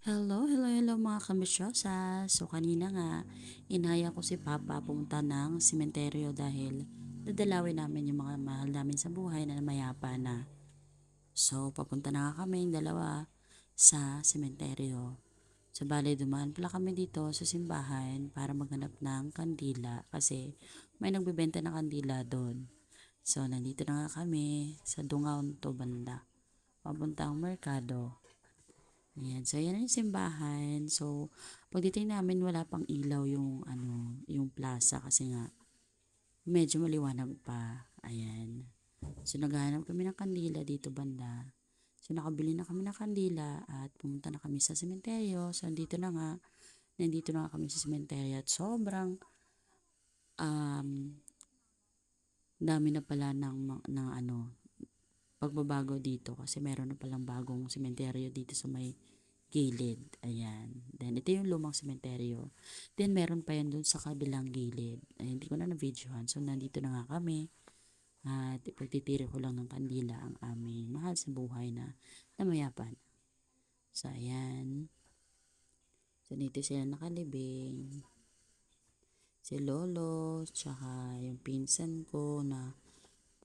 Hello mga kamisyosa. So kanina nga, inaya ko si Papa pumunta ng sementeryo dahil dadalawin namin yung mga mahal namin sa buhay na mayapa na. So papunta na nga kami yung dalawa sa sementeryo. So bale dumaan pala kami dito sa simbahan para maghanap ng kandila kasi may nagbebenta ng kandila doon. So nandito na nga kami sa Dungaw to banda. Papuntang Merkado. Ayan, so yan yung simbahan. So, pagdating namin wala pang ilaw yung yung plaza kasi nga medyo maliwanag pa. Ayan. So, naghahanap kami ng kandila dito banda. So, nakabili na kami ng kandila at pumunta na kami sa sementeryo. So, nandito na nga kami sa sementeryo at sobrang um, dami na pala ng pagbabago dito kasi meron na palang bagong sementeryo dito sa may gilid. Ayan. Then, ito yung lumang sementeryo. Then, meron pa yan dun sa kabilang gilid. Ay, hindi ko na na-videohan. So, nandito na nga kami. At ipagtitiri ko lang ng kandila ang aming mahal sa buhay na namayapan. So, ayan. So, dito sila nakalibing. Si Lolo, tsaka yung pinsan ko na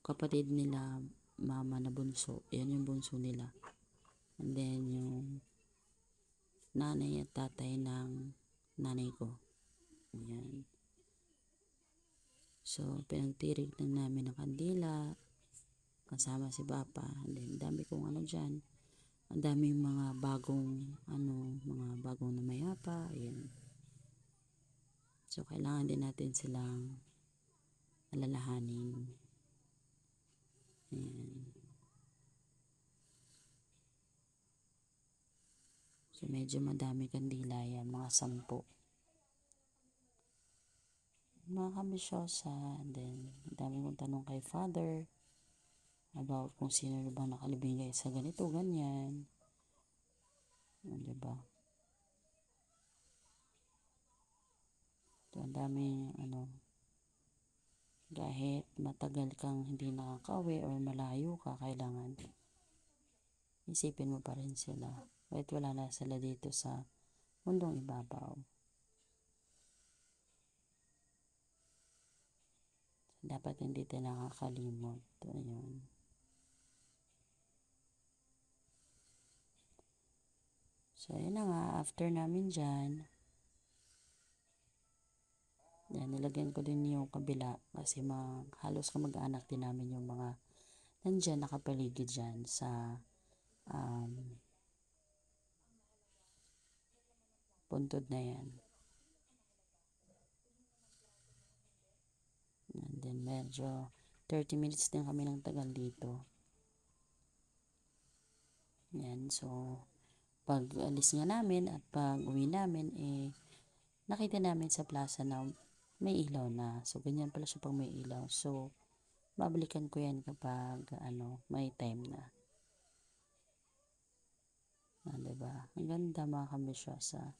kapatid nila, mama na bunso. Yan yung bunso nila. And then, yung nanay at tatay ng nanay ko. Ayan. So, pinagtirig lang namin ng kandila kasama si Papa. And then, dami kong dyan. Ang daming mga mga bagong namayapa. Ayan. So, kailangan din natin silang alalahanin. Ayan. So, medyo madami kandila yan. Mga 10. Mga kambisyosa. And then, dami kong tanong kay Father about kung sino na bang nakalibing kayo sa ganito, ganyan. Diba? So, ang daming kahit matagal kang hindi nakakauwi or malayo ka, kailangan isipin mo pa rin sila. Kahit wala na sila dito sa mundong ibabaw. Dapat hindi tayo nakakalimot. Ayun. So, yun na nga. After namin dyan, yan, nilagyan ko din yung kabila kasi halos kamag-anak din namin yung mga nandyan nakapaligid dyan sa puntod na yan. And then medyo 30 minutes din kami ng tagal dito. Yan, so pag alis nga namin at pag uwi namin, nakita namin sa plaza na may ilaw na. So, ganyan pala siya pag may ilaw. So, babalikan ko yan kapag may time na. Diba? Ang ganda mga kambisyosa.